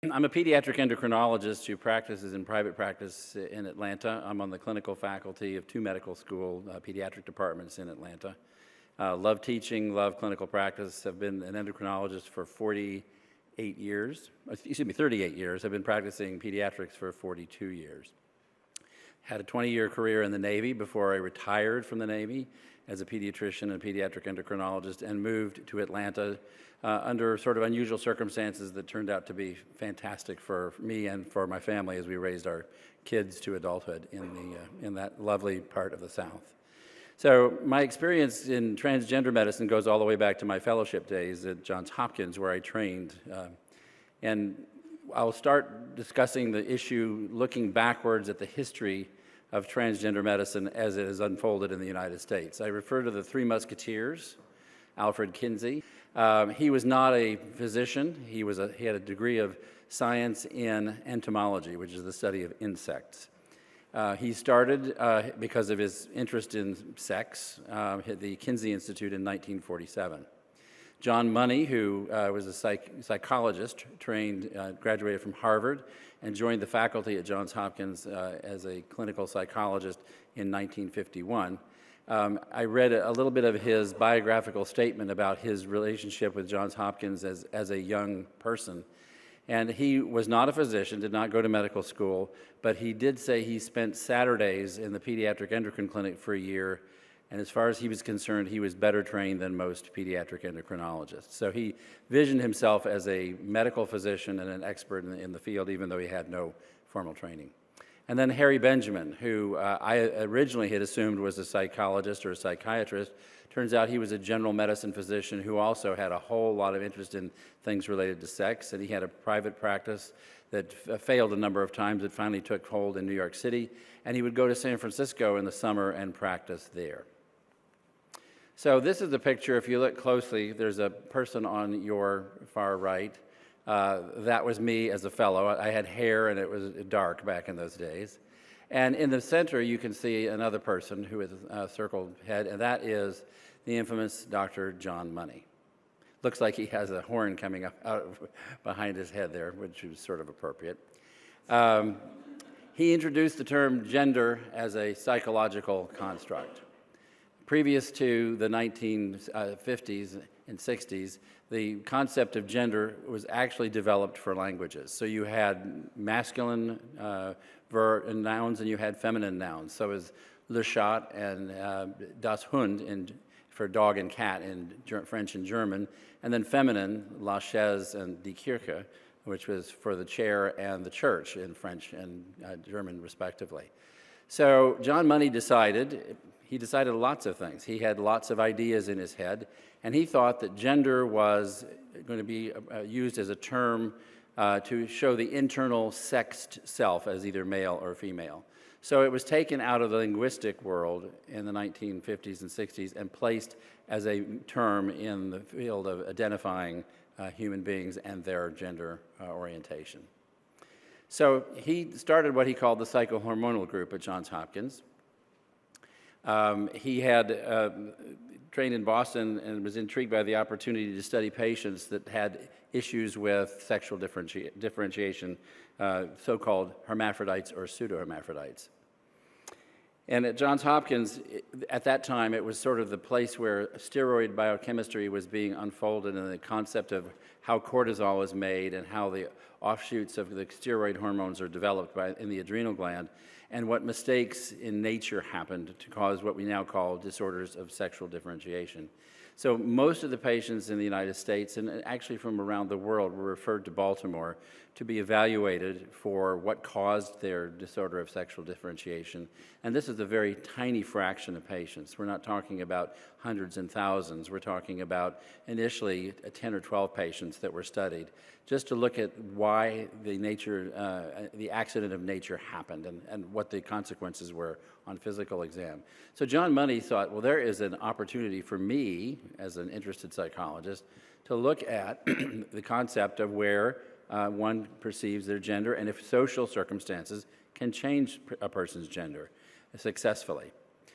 I'm a pediatric endocrinologist who practices in private practice in Atlanta. I'm on the clinical faculty of two medical school pediatric departments in Atlanta. Love teaching, love clinical practice. I've been an endocrinologist for 38 years. I've been practicing pediatrics for 42 years. Had a 20-year career in the Navy before I retired from the Navy as a pediatrician and pediatric endocrinologist and moved to Atlanta under sort of unusual circumstances that turned out to be fantastic for me and for my family as we raised our kids to adulthood in that lovely part of the South. So my experience in transgender medicine goes all the way back to my fellowship days at Johns Hopkins, where I trained. And I'll start discussing the issue looking backwards at the history of transgender medicine as it has unfolded in the United States. I refer to the Three Musketeers, Alfred Kinsey. He was not a physician. He had a degree of science in entomology, which is the study of insects. He started, because of his interest in sex, the Kinsey Institute in 1947. John Money, who was a psychologist, graduated from Harvard, and joined the faculty at Johns Hopkins as a clinical psychologist in 1951. I read a little bit of his biographical statement about his relationship with Johns Hopkins as a young person. And he was not a physician, did not go to medical school, but he did say he spent Saturdays in the pediatric endocrine clinic for a year, and as far as he was concerned, he was better trained than most pediatric endocrinologists. So he visioned himself as a medical physician and an expert in the field, even though he had no formal training. And then Harry Benjamin, who I originally had assumed was a psychologist or a psychiatrist. Turns out he was a general medicine physician who also had a whole lot of interest in things related to sex, and he had a private practice that failed a number of times. It finally took hold in New York City, and he would go to San Francisco in the summer and practice there. So this is a picture. If you look closely, there's a person on your far right. That was me as a fellow. I had hair, and it was dark back in those days. And in the center, you can see another person who has a circled head, and that is the infamous Dr. John Money. Looks like he has a horn coming up out behind his head there, which is sort of appropriate. He introduced the term gender as a psychological construct. Previous to the 1950s and 60s, the concept of gender was actually developed for languages. So you had masculine nouns and you had feminine nouns. So it was le chat and das Hund for dog and cat in French and German, and then feminine, la chaise and die Kirche, which was for the chair and the church in French and German respectively. So John Money decided lots of things. He had lots of ideas in his head, and he thought that gender was going to be used as a term to show the internal sexed self as either male or female. So it was taken out of the linguistic world in the 1950s and 60s and placed as a term in the field of identifying human beings and their gender orientation. So he started what he called the psychohormonal group at Johns Hopkins. He had trained in Boston and was intrigued by the opportunity to study patients that had issues with sexual differentiation, so-called hermaphrodites or pseudohermaphrodites. And at Johns Hopkins, at that time, it was sort of the place where steroid biochemistry was being unfolded, and the concept of how cortisol is made and how the offshoots of the steroid hormones are developed in the adrenal gland, and what mistakes in nature happened to cause what we now call disorders of sexual differentiation. So most of the patients in the United States, and actually from around the world, were referred to Baltimore to be evaluated for what caused their disorder of sexual differentiation. And this is a very tiny fraction of patients. We're not talking about hundreds and thousands. We're talking about initially 10 or 12 patients that were studied, just to look at why the accident of nature happened and what the consequences were on physical exam. So John Money thought, well, there is an opportunity for me, as an interested psychologist, to look at the concept of where one perceives their gender and if social circumstances can change a person's gender successfully.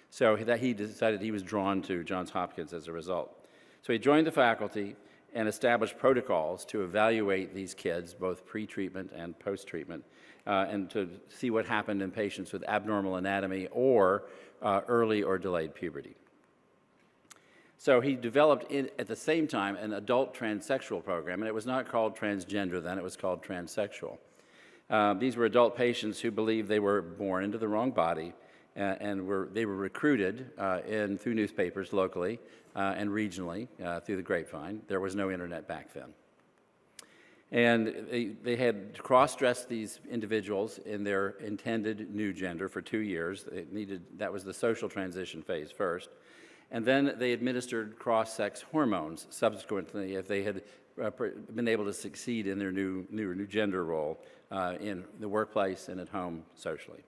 So that he decided he was drawn to Johns Hopkins as a result. So he joined the faculty, and established protocols to evaluate these kids, both pre-treatment and post-treatment, and to see what happened in patients with abnormal anatomy or early or delayed puberty. So he developed, at the same time, an adult transsexual program, and it was not called transgender then, it was called transsexual. These were adult patients who believed they were born into the wrong body, and they were recruited through newspapers locally and regionally through the grapevine. There was no internet back then. And they had cross-dressed these individuals in their intended new gender for 2 years. That was the social transition phase first. And then they administered cross-sex hormones subsequently if they had been able to succeed in their new gender role in the workplace and at home socially.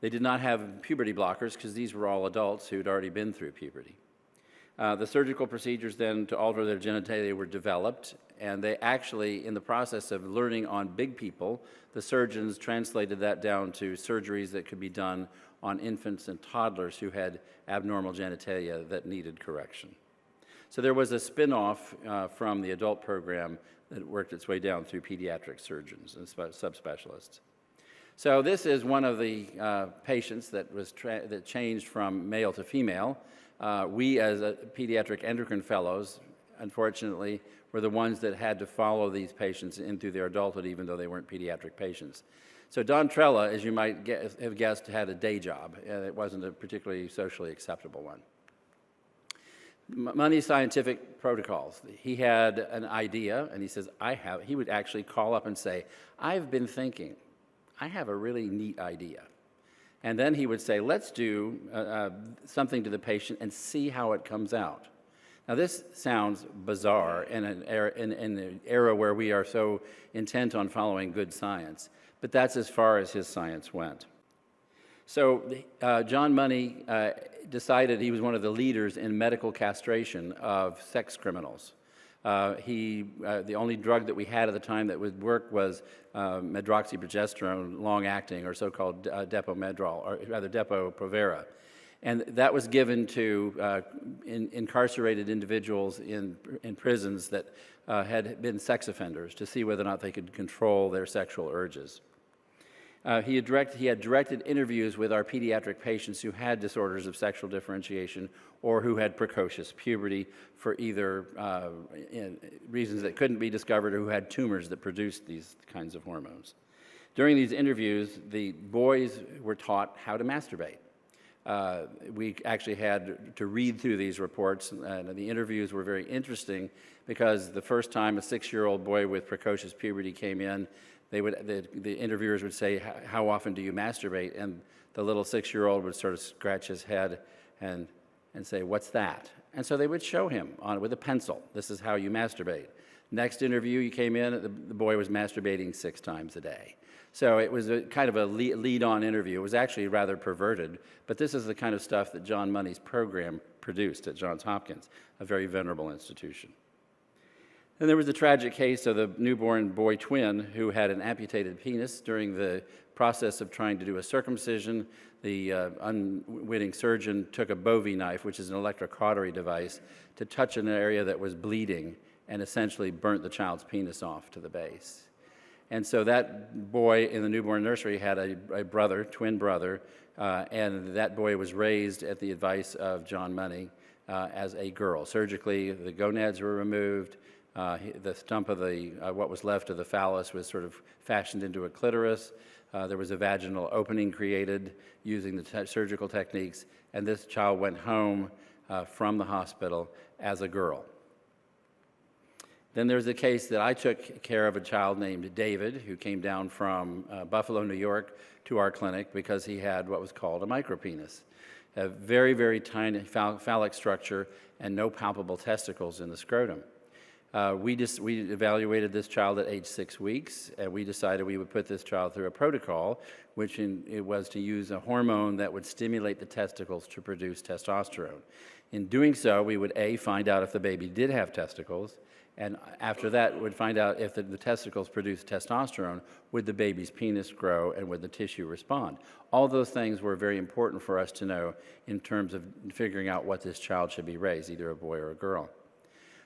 They did not have puberty blockers because these were all adults who had already been through puberty. The surgical procedures then to alter their genitalia were developed, and they actually, in the process of learning on big people, the surgeons translated that down to surgeries that could be done on infants and toddlers who had abnormal genitalia that needed correction. So there was a spin-off from the adult program that worked its way down through pediatric surgeons and subspecialists. So this is one of the patients that changed from male to female. We, as pediatric endocrine fellows, unfortunately, were the ones that had to follow these patients into their adulthood, even though they weren't pediatric patients. So Don Trella, as you might have guessed, had a day job, and it wasn't a particularly socially acceptable one. Money scientific protocols. He had an idea, and he says, he would actually call up and say, I've been thinking, I have a really neat idea. And then he would say, let's do something to the patient and see how it comes out. Now this sounds bizarre in an era where we are so intent on following good science, but that's as far as his science went. So John Money decided he was one of the leaders in medical castration of sex criminals. The only drug that we had at the time that would work was medroxyprogesterone, long-acting, or so-called Depo-Medrol, or rather Depo-Provera. And that was given to incarcerated individuals in prisons that had been sex offenders to see whether or not they could control their sexual urges. He had directed interviews with our pediatric patients who had disorders of sexual differentiation or who had precocious puberty for either reasons that couldn't be discovered or who had tumors that produced these kinds of hormones. During these interviews, the boys were taught how to masturbate. We actually had to read through these reports, and the interviews were very interesting because the first time a 6-year-old boy with precocious puberty came in, the interviewers would say, how often do you masturbate? And the little 6-year-old would sort of scratch his head and say, what's that? And so they would show him with a pencil, this is how you masturbate. Next interview, he came in, the boy was masturbating 6 times a day. So it was kind of a lead-on interview. It was actually rather perverted, but this is the kind of stuff that John Money's program produced at Johns Hopkins, a very venerable institution. And there was the tragic case of the newborn boy twin who had an amputated penis. During the process of trying to do a circumcision, the unwitting surgeon took a Bowie knife, which is an electrocautery device, to touch an area that was bleeding and essentially burnt the child's penis off to the base. And so that boy in the newborn nursery had a brother, twin brother, and that boy was raised at the advice of John Money as a girl. Surgically, the gonads were removed. The stump of what was left of the phallus was sort of fashioned into a clitoris. There was a vaginal opening created using the surgical techniques, and this child went home from the hospital as a girl. Then there's a case that I took care of, a child named David, who came down from Buffalo, New York, to our clinic because he had what was called a micropenis, a very, very tiny phallic structure and no palpable testicles in the scrotum. We evaluated this child at age 6 weeks, and we decided we would put this child through a protocol, which it was to use a hormone that would stimulate the testicles to produce testosterone. In doing so, we would find out if the baby did have testicles, and after that, would find out if the testicles produced testosterone, would the baby's penis grow and would the tissue respond? All those things were very important for us to know in terms of figuring out what this child should be raised, either a boy or a girl.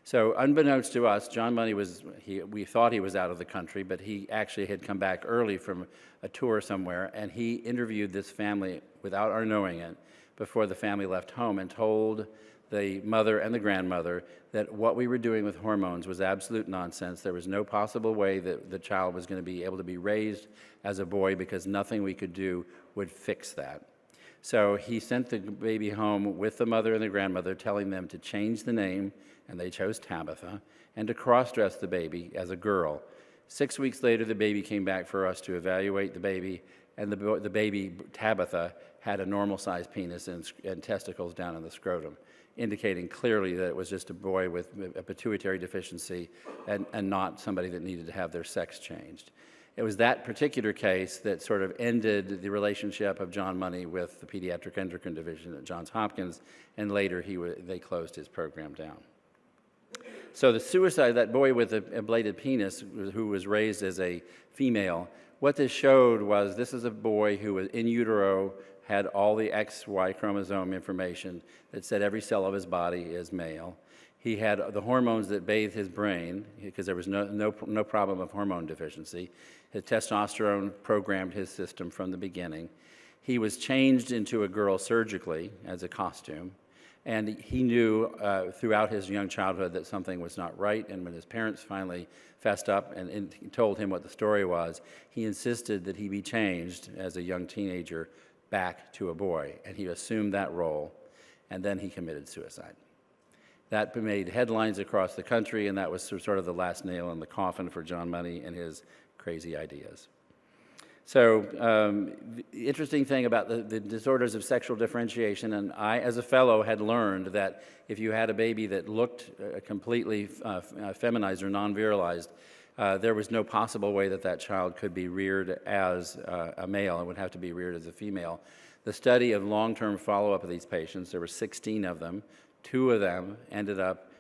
So unbeknownst to us, John Money we thought he was out of the country, but he actually had come back early from a tour somewhere, and he interviewed this family without our knowing it before the family left home and told the mother and the grandmother that what we were doing with hormones was absolute nonsense. There was no possible way that the child was going to be able to be raised as a boy because nothing we could do would fix that. So he sent the baby home with the mother and the grandmother, telling them to change the name, and they chose Tabitha, and to cross-dress the baby as a girl. 6 weeks later, the baby came back for us to evaluate the baby, and the baby, Tabitha, had a normal-sized penis and testicles down in the scrotum, indicating clearly that it was just a boy with a pituitary deficiency and not somebody that needed to have their sex changed. It was that particular case that sort of ended the relationship of John Money with the pediatric endocrine division at Johns Hopkins, and later they closed his program down. So the suicide, that boy with the ablated penis who was raised as a female, what this showed was this is a boy who was in utero, had all the XY chromosome information that said every cell of his body is male. He had the hormones that bathed his brain because there was no problem of hormone deficiency. His testosterone programmed his system from the beginning. He was changed into a girl surgically as a costume. And he knew throughout his young childhood that something was not right, and when his parents finally fessed up and told him what the story was, he insisted that he be changed as a young teenager back to a boy, and he assumed that role, and then he committed suicide. That made headlines across the country, and that was sort of the last nail in the coffin for John Money and his crazy ideas. So the interesting thing about the disorders of sexual differentiation, and I as a fellow had learned that if you had a baby that looked completely feminized or non-virilized, there was no possible way that that child could be reared as a male. It would have to be reared as a female. The study of long-term follow-up of these patients, there were 16 of them. 2 of them ended up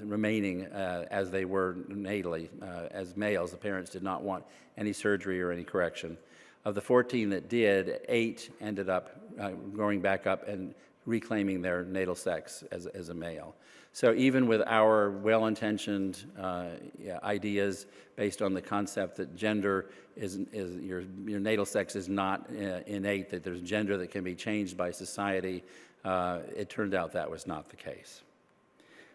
remaining as they were natally, as males. The parents did not want any surgery or any correction. Of the 14 that did, 8 ended up growing back up and reclaiming their natal sex as a male. So even with our well-intentioned ideas based on the concept that gender is your natal sex is not innate, that there's gender that can be changed by society, it turned out that was not the case.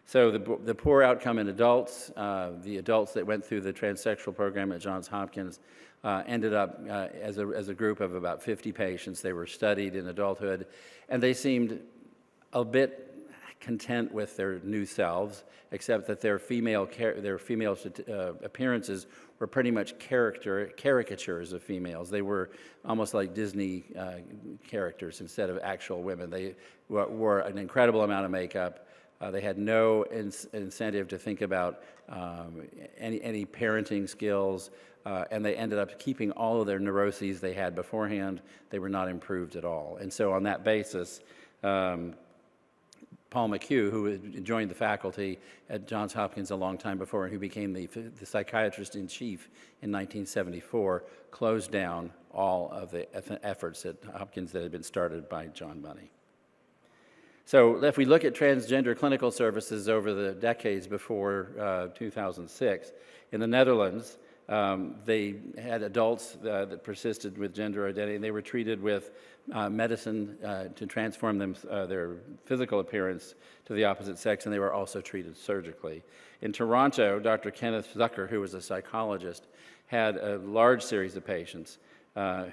So the poor outcome in adults, the adults that went through the transsexual program at Johns Hopkins ended up as a group of about 50 patients. They were studied in adulthood, and they seemed a bit content with their new selves, except that their female appearances were pretty much caricatures of females. They were almost like Disney characters instead of actual women. They wore an incredible amount of makeup. They had no incentive to think about any parenting skills, and they ended up keeping all of their neuroses they had beforehand. They were not improved at all. And so on that basis, Paul McHugh, who had joined the faculty at Johns Hopkins a long time before and who became the psychiatrist-in-chief in 1974, closed down all of the efforts at Hopkins that had been started by John Money. So if we look at transgender clinical services over the decades before 2006, in the Netherlands, they had adults that persisted with gender identity, and they were treated with medicine to transform their physical appearance to the opposite sex, and they were also treated surgically. In Toronto, Dr. Kenneth Zucker, who was a psychologist, had a large series of patients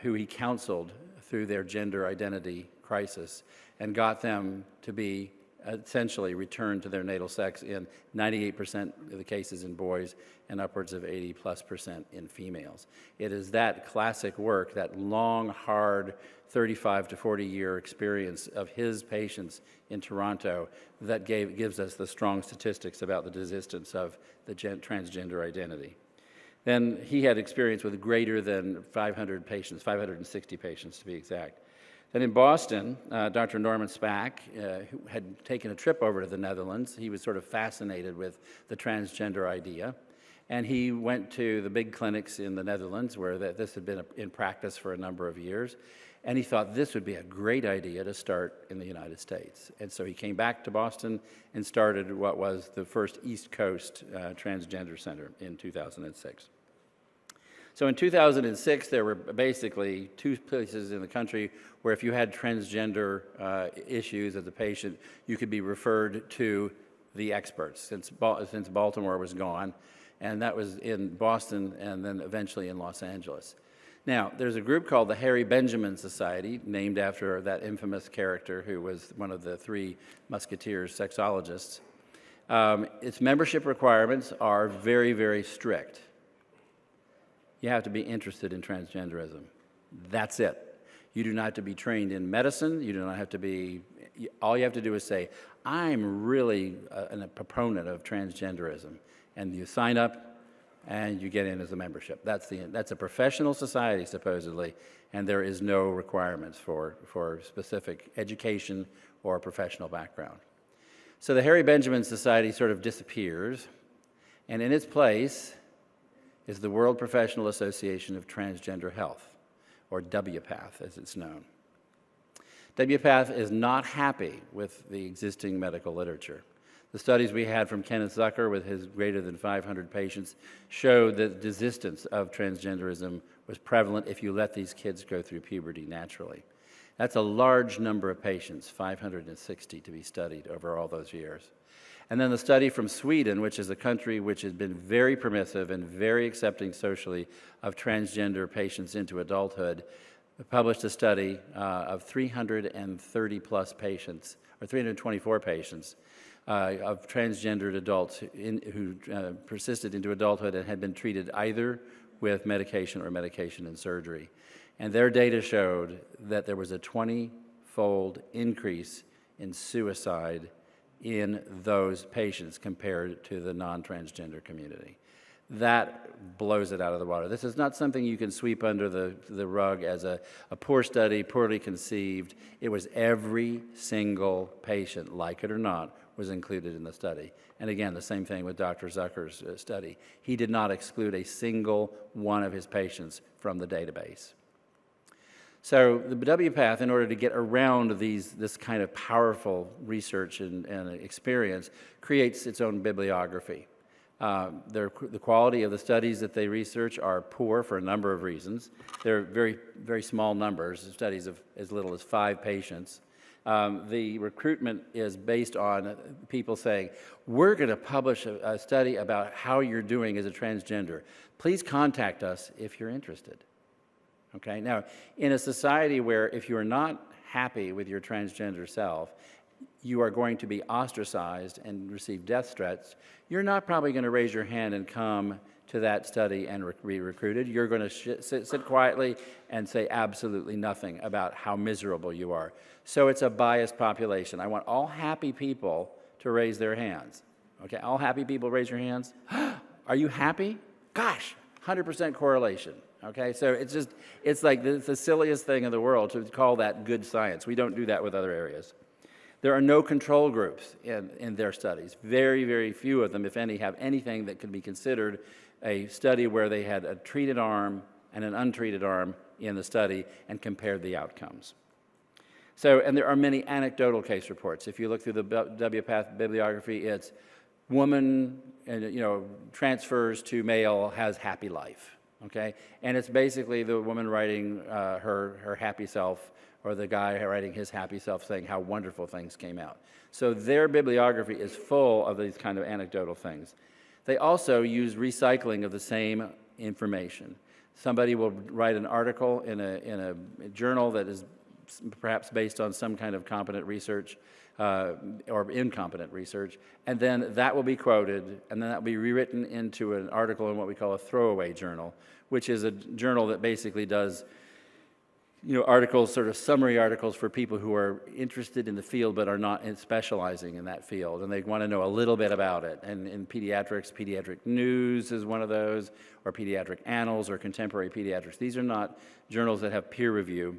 who he counseled through their gender identity crisis and got them to be essentially returned to their natal sex in 98% of the cases in boys and upwards of 80+% in females. It is that classic work, that long, hard 35 to 40 year experience of his patients in Toronto that gives us the strong statistics about the existence of the transgender identity. Then he had experience with greater than 500 patients, 560 patients to be exact. Then in Boston, Dr. Norman Spack, who had taken a trip over to the Netherlands, he was sort of fascinated with the transgender idea. And he went to the big clinics in the Netherlands where this had been in practice for a number of years. And he thought this would be a great idea to start in the United States. And so he came back to Boston and started what was the first East Coast Transgender Center in 2006. So in 2006, there were basically 2 places in the country where if you had transgender issues as a patient, you could be referred to the experts, since Baltimore was gone. And that was in Boston and then eventually in Los Angeles. Now, there's a group called the Harry Benjamin Society, named after that infamous character who was one of the 3 Musketeers sexologists. Its membership requirements are very, very strict. You have to be interested in transgenderism. That's it. You do not have to be trained in medicine. You do not have to be, all you have to do is say, I'm really a proponent of transgenderism. And you sign up and you get in as a membership. That's a professional society, supposedly, and there is no requirements for specific education or professional background. So the Harry Benjamin Society sort of disappears, and in its place is the World Professional Association of Transgender Health, or WPATH as it's known. WPATH is not happy with the existing medical literature. The studies we had from Kenneth Zucker with his greater than 500 patients showed that desistance of transgenderism was prevalent if you let these kids go through puberty naturally. That's a large number of patients, 560 to be studied over all those years. And then the study from Sweden, which is a country which has been very permissive and very accepting socially of transgender patients into adulthood, published a study of 330 plus patients, or 324 patients, of transgendered adults who persisted into adulthood and had been treated either with medication or medication and surgery. And their data showed that there was a 20-fold increase in suicide in those patients compared to the non-transgender community. That blows it out of the water. This is not something you can sweep under the rug as a poor study, poorly conceived. It was every single patient, like it or not, was included in the study. And again, the same thing with Dr. Zucker's study. He did not exclude a single one of his patients from the database. So the WPATH, in order to get around this kind of powerful research and experience, creates its own bibliography. The quality of the studies that they research are poor for a number of reasons. They're very, very small numbers, studies of as little as 5 patients. The recruitment is based on people saying, we're going to publish a study about how you're doing as a transgender. Please contact us if you're interested. Okay? Now, in a society where if you are not happy with your transgender self, you are going to be ostracized and receive death threats, you're not probably going to raise your hand and come to that study and be recruited. You're going to sit quietly and say absolutely nothing about how miserable you are. So it's a biased population. I want all happy people to raise their hands. Okay, all happy people raise your hands. Are you happy? Gosh, 100% correlation. Okay, so it's like the silliest thing in the world to call that good science. We don't do that with other areas. There are no control groups in their studies. Very, very few of them, if any, have anything that could be considered a study where they had a treated arm and an untreated arm in the study and compared the outcomes. So, and there are many anecdotal case reports. If you look through the WPATH bibliography, it's woman, transfers to male, has happy life. Okay, and it's basically the woman writing her happy self, or the guy writing his happy self saying how wonderful things came out. So their bibliography is full of these kind of anecdotal things. They also use recycling of the same information. Somebody will write an article in a journal that is perhaps based on some kind of competent research or incompetent research, and then that will be quoted, and then that will be rewritten into an article in what we call a throwaway journal, which is a journal that basically does articles, sort of summary articles for people who are interested in the field but are not specializing in that field, and they want to know a little bit about it. And in pediatrics, Pediatric News is one of those, or Pediatric Annals or Contemporary Pediatrics. These are not journals that have peer review.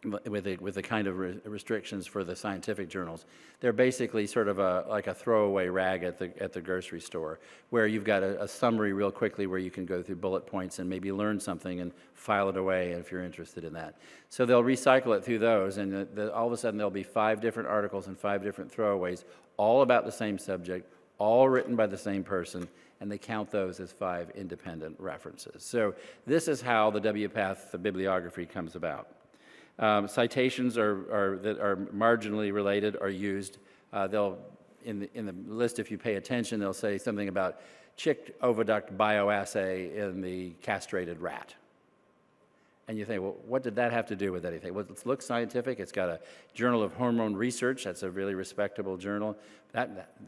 with the kind of restrictions for the scientific journals. They're basically sort of like a throwaway rag at the grocery store, where you've got a summary real quickly where you can go through bullet points and maybe learn something and file it away if you're interested in that. So they'll recycle it through those, and all of a sudden there'll be 5 different articles and 5 different throwaways, all about the same subject, all written by the same person, and they count those as 5 independent references. So this is how the WPATH, the bibliography, comes about. Citations that are marginally related are used. They'll, in the list, if you pay attention, they'll say something about chick oviduct bioassay in the castrated rat. And you think, well, what did that have to do with anything? Well, it looks scientific. It's got a Journal of Hormone Research. That's a really respectable journal.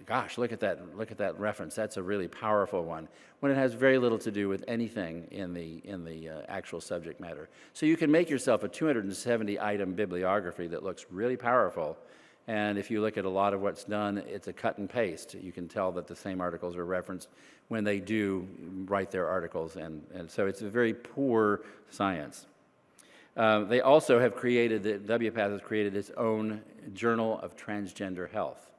Gosh, look at that reference. That's a really powerful one, when it has very little to do with anything in the actual subject matter. So you can make yourself a 270-item bibliography that looks really powerful. And if you look at a lot of what's done, it's a cut and paste. You can tell that the same articles are referenced when they do write their articles. And so it's a very poor science. They also have created, the WPATH has created its own Journal of Transgender Health.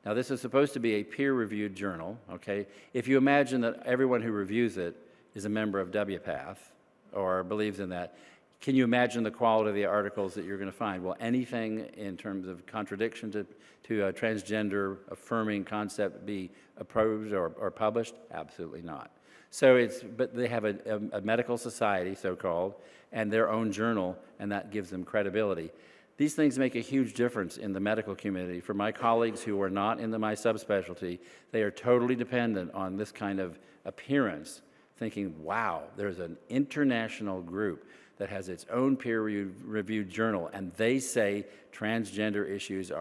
Now, this is supposed to be a peer-reviewed journal, okay? If you imagine that everyone who reviews it is a member of WPATH or believes in that, can you imagine the quality of the articles that you're going to find? Will anything in terms of contradiction to a transgender affirming concept be approved or published? Absolutely not. So but they have a medical society, so-called, and their own journal, and that gives them credibility. These things make a huge difference in the medical community. For my colleagues who are not in my subspecialty, they are totally dependent on this kind of appearance, thinking, wow, there's an international group that has its own peer-reviewed journal, and they say transgender issues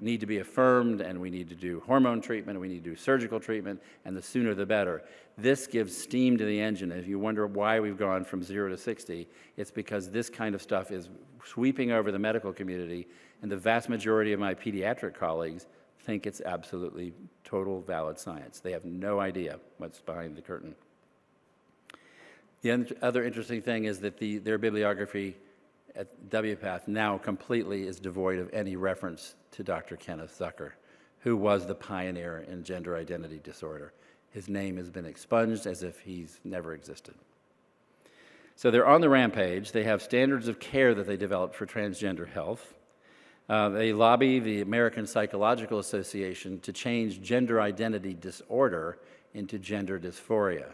need to be affirmed, and we need to do hormone treatment, and we need to do surgical treatment, and the sooner the better. This gives steam to the engine. If you wonder why we've gone from 0 to 60, it's because this kind of stuff is sweeping over the medical community, and the vast majority of my pediatric colleagues think it's absolutely total valid science. They have no idea what's behind the curtain. The other interesting thing is that their bibliography at WPATH now completely is devoid of any reference to Dr. Kenneth Zucker, who was the pioneer in gender identity disorder. His name has been expunged as if he's never existed. So they're on the rampage. They have standards of care that they developed for transgender health. They lobby the American Psychological Association to change gender identity disorder into gender dysphoria.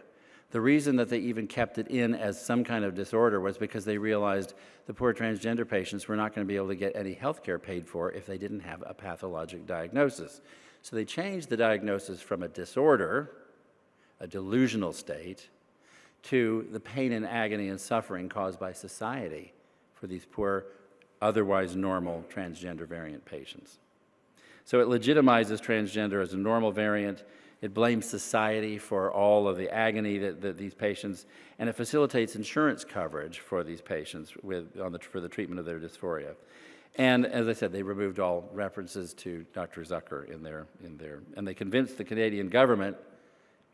The reason that they even kept it in as some kind of disorder was because they realized the poor transgender patients were not going to be able to get any health care paid for if they didn't have a pathologic diagnosis. So they changed the diagnosis from a disorder, a delusional state, to the pain and agony and suffering caused by society for these poor, otherwise normal transgender variant patients. So it legitimizes transgender as a normal variant. It blames society for all of the agony that these patients, and it facilitates insurance coverage for these patients for the treatment of their dysphoria. And as I said, they removed all references to Dr. Zucker and they convinced the Canadian government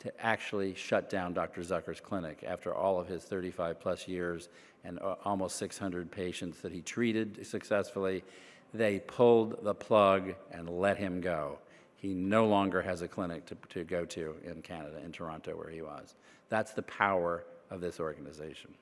to actually shut down Dr. Zucker's clinic after all of his 35-plus years and almost 600 patients that he treated successfully. They pulled the plug and let him go. He no longer has a clinic to go to in Canada, in Toronto, where he was. That's the power of this organization.